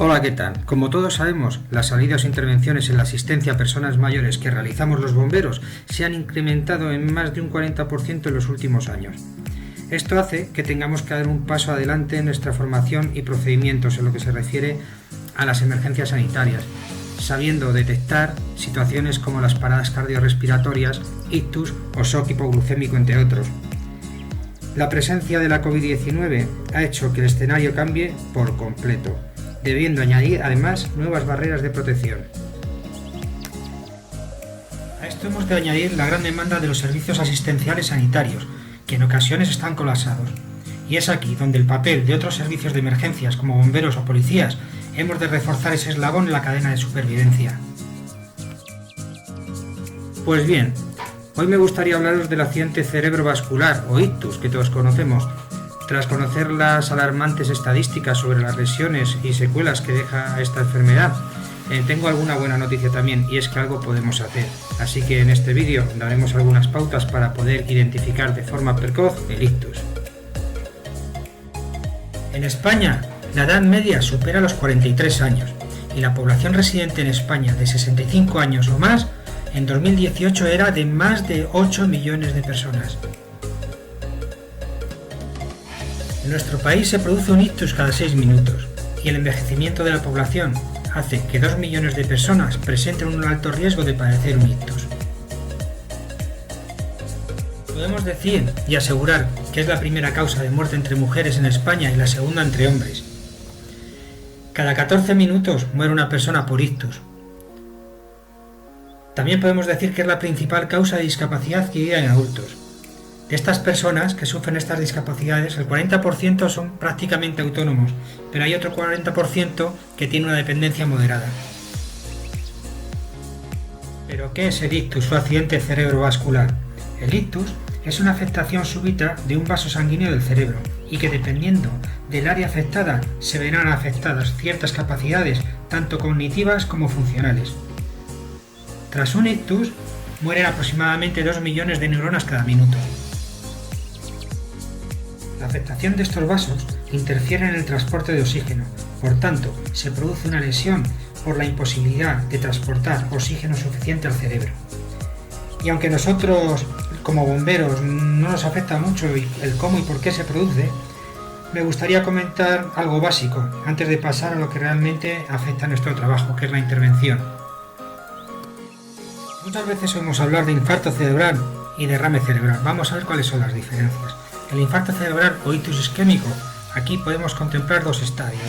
Hola, ¿qué tal? Como todos sabemos, las salidas o intervenciones en la asistencia a personas mayores que realizamos los bomberos se han incrementado en más de un 40% en los últimos años. Esto hace que tengamos que dar un paso adelante en nuestra formación y procedimientos en lo que se refiere a las emergencias sanitarias, sabiendo detectar situaciones como las paradas cardiorrespiratorias, ictus o shock hipoglucémico, entre otros. La presencia de la COVID-19 ha hecho que el escenario cambie por completo, debiendo añadir además nuevas barreras de protección. A esto hemos de añadir la gran demanda de los servicios asistenciales sanitarios, que en ocasiones están colapsados. Y es aquí donde el papel de otros servicios de emergencias como bomberos o policías hemos de reforzar ese eslabón en la cadena de supervivencia. Pues bien, hoy me gustaría hablaros del accidente cerebrovascular o ictus que todos conocemos. Tras conocer las alarmantes estadísticas sobre las lesiones y secuelas que deja esta enfermedad, tengo alguna buena noticia también, y es que algo podemos hacer. Así que en este vídeo daremos algunas pautas para poder identificar de forma precoz el ictus. En España, la edad media supera los 43 años y la población residente en España de 65 años o más en 2018 era de más de 8 millones de personas. En nuestro país se produce un ictus cada 6 minutos y el envejecimiento de la población hace que 2 millones de personas presenten un alto riesgo de padecer un ictus. Podemos decir y asegurar que es la primera causa de muerte entre mujeres en España y la segunda entre hombres. Cada 14 minutos muere una persona por ictus. También podemos decir que es la principal causa de discapacidad adquirida en adultos. De estas personas que sufren estas discapacidades, el 40% son prácticamente autónomos, pero hay otro 40% que tiene una dependencia moderada. ¿Pero qué es el ictus o accidente cerebrovascular? El ictus es una afectación súbita de un vaso sanguíneo del cerebro y que, dependiendo del área afectada, se verán afectadas ciertas capacidades, tanto cognitivas como funcionales. Tras un ictus, mueren aproximadamente 2 millones de neuronas cada minuto. La afectación de estos vasos interfiere en el transporte de oxígeno, por tanto, se produce una lesión por la imposibilidad de transportar oxígeno suficiente al cerebro. Y aunque nosotros, como bomberos, no nos afecta mucho el cómo y por qué se produce, me gustaría comentar algo básico antes de pasar a lo que realmente afecta a nuestro trabajo, que es la intervención. Muchas veces oímos hablar de infarto cerebral y derrame cerebral. Vamos a ver cuáles son las diferencias. El infarto cerebral o ictus isquémico, aquí podemos contemplar dos estadios.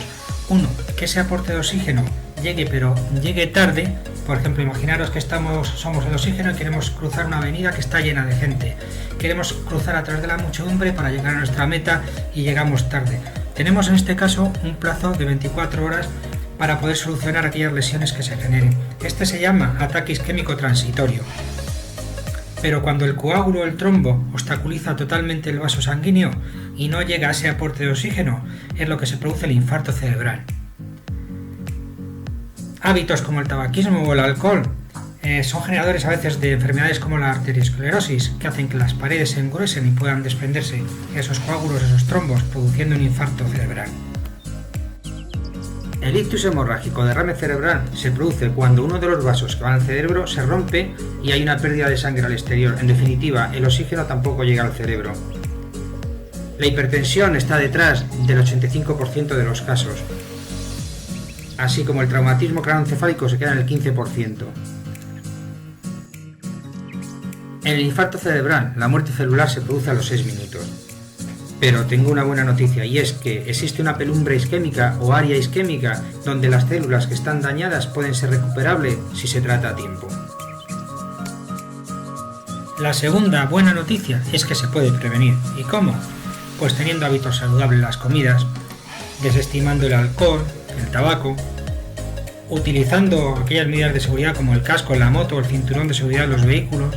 Uno, que ese aporte de oxígeno llegue tarde. Por ejemplo, imaginaros que somos el oxígeno y queremos cruzar una avenida que está llena de gente. Queremos cruzar a través de la muchedumbre para llegar a nuestra meta y llegamos tarde. Tenemos en este caso un plazo de 24 horas para poder solucionar aquellas lesiones que se generen. Este se llama ataque isquémico transitorio. Pero cuando el coágulo o el trombo obstaculiza totalmente el vaso sanguíneo y no llega a ese aporte de oxígeno, es lo que se produce el infarto cerebral. Hábitos como el tabaquismo o el alcohol son generadores a veces de enfermedades como la arteriosclerosis, que hacen que las paredes se engruesen y puedan desprenderse esos coágulos, esos trombos, produciendo un infarto cerebral. El ictus hemorrágico o derrame cerebral se produce cuando uno de los vasos que van al cerebro se rompe y hay una pérdida de sangre al exterior. En definitiva, el oxígeno tampoco llega al cerebro. La hipertensión está detrás del 85% de los casos, así como el traumatismo craneoencefálico se queda en el 15%. En el infarto cerebral, la muerte celular se produce a los 6 minutos. Pero tengo una buena noticia, y es que existe una penumbra isquémica o área isquémica donde las células que están dañadas pueden ser recuperables si se trata a tiempo. La segunda buena noticia es que se puede prevenir. ¿Y cómo? Pues teniendo hábitos saludables en las comidas, desestimando el alcohol, el tabaco, utilizando aquellas medidas de seguridad como el casco en la moto o el cinturón de seguridad en los vehículos.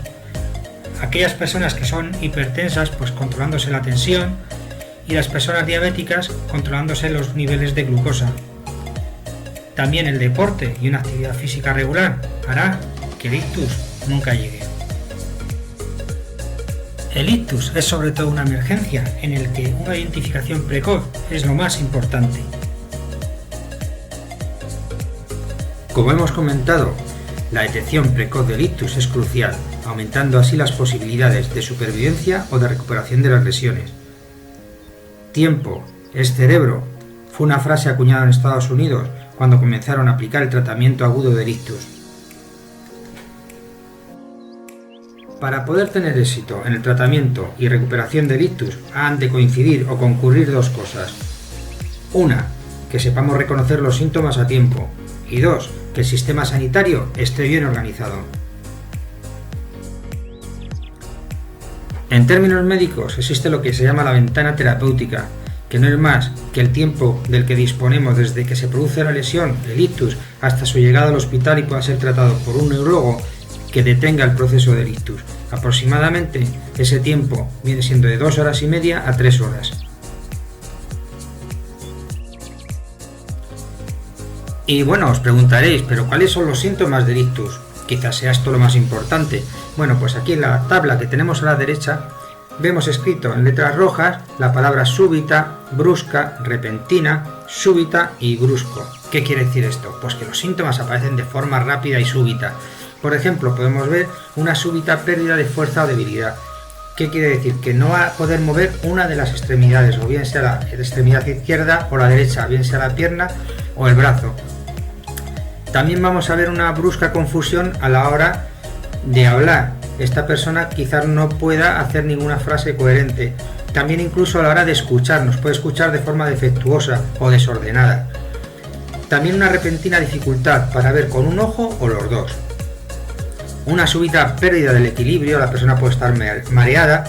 Aquellas personas que son hipertensas, pues controlándose la tensión, y las personas diabéticas controlándose los niveles de glucosa. También el deporte y una actividad física regular hará que el ictus nunca llegue. El ictus es sobre todo una emergencia en el que una identificación precoz es lo más importante. Como hemos comentado, la detección precoz del ictus es crucial, aumentando así las posibilidades de supervivencia o de recuperación de las lesiones. Tiempo es cerebro fue una frase acuñada en Estados Unidos cuando comenzaron a aplicar el tratamiento agudo del ictus. Para poder tener éxito en el tratamiento y recuperación del ictus han de coincidir o concurrir dos cosas. Una, que sepamos reconocer los síntomas a tiempo, y dos, que el sistema sanitario esté bien organizado. En términos médicos existe lo que se llama la ventana terapéutica, que no es más que el tiempo del que disponemos desde que se produce la lesión, el ictus, hasta su llegada al hospital y pueda ser tratado por un neurólogo que detenga el proceso del ictus. Aproximadamente ese tiempo viene siendo de 2 horas y media a 3 horas. Y bueno, os preguntaréis, ¿pero cuáles son los síntomas del ictus? Quizás sea esto lo más importante. Bueno, pues aquí en la tabla que tenemos a la derecha vemos escrito en letras rojas la palabra súbita, brusca, repentina, súbita y brusco. ¿Qué quiere decir esto? Pues que los síntomas aparecen de forma rápida y súbita. Por ejemplo, podemos ver una súbita pérdida de fuerza o debilidad. ¿Qué quiere decir? Que no va a poder mover una de las extremidades, o bien sea la extremidad izquierda o la derecha, bien sea la pierna o el brazo. También vamos a ver una brusca confusión a la hora de hablar. Esta persona quizás no pueda hacer ninguna frase coherente. También incluso a la hora de escuchar, nos puede escuchar de forma defectuosa o desordenada. También una repentina dificultad para ver con un ojo o los dos. Una súbita pérdida del equilibrio, la persona puede estar mareada,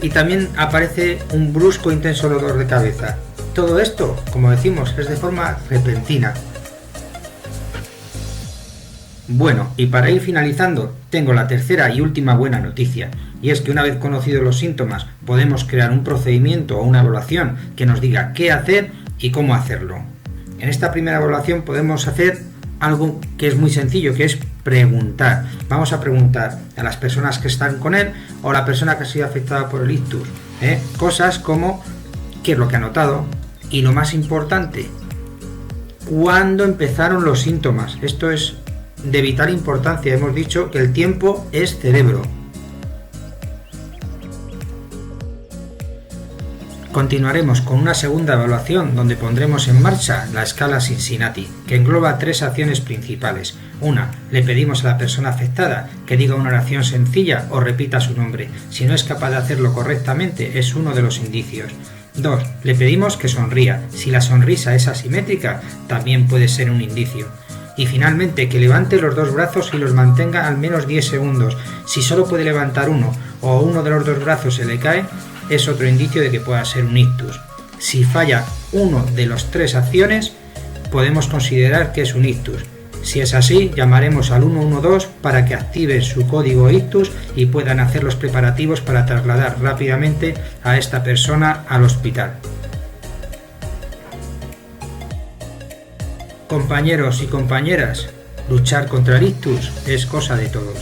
y también aparece un brusco intenso dolor de cabeza. Todo esto, como decimos, es de forma repentina. Bueno, y para ir finalizando, tengo la tercera y última buena noticia, y es que una vez conocidos los síntomas, podemos crear un procedimiento o una evaluación que nos diga qué hacer y cómo hacerlo. En esta primera evaluación podemos hacer algo que es muy sencillo, que es preguntar. Vamos a preguntar a las personas que están con él o a la persona que ha sido afectada por el ictus, cosas como qué es lo que ha notado y, lo más importante, cuándo empezaron los síntomas. Esto es de vital importancia. Hemos dicho que el tiempo es cerebro. Continuaremos con una segunda evaluación donde pondremos en marcha la escala Cincinnati, que engloba 3 acciones principales. Una, le pedimos a la persona afectada que diga una oración sencilla o repita su nombre. Si no es capaz de hacerlo correctamente, es uno de los indicios. 2, le pedimos que sonría. Si la sonrisa es asimétrica, también puede ser un indicio. Y finalmente, que levante los 2 brazos y los mantenga al menos 10 segundos. Si solo puede levantar uno o uno de los 2 brazos se le cae, es otro indicio de que pueda ser un ictus. Si falla uno de las 3 acciones, podemos considerar que es un ictus. Si es así, llamaremos al 112 para que active su código ictus y puedan hacer los preparativos para trasladar rápidamente a esta persona al hospital. Compañeros y compañeras, luchar contra el ictus es cosa de todos.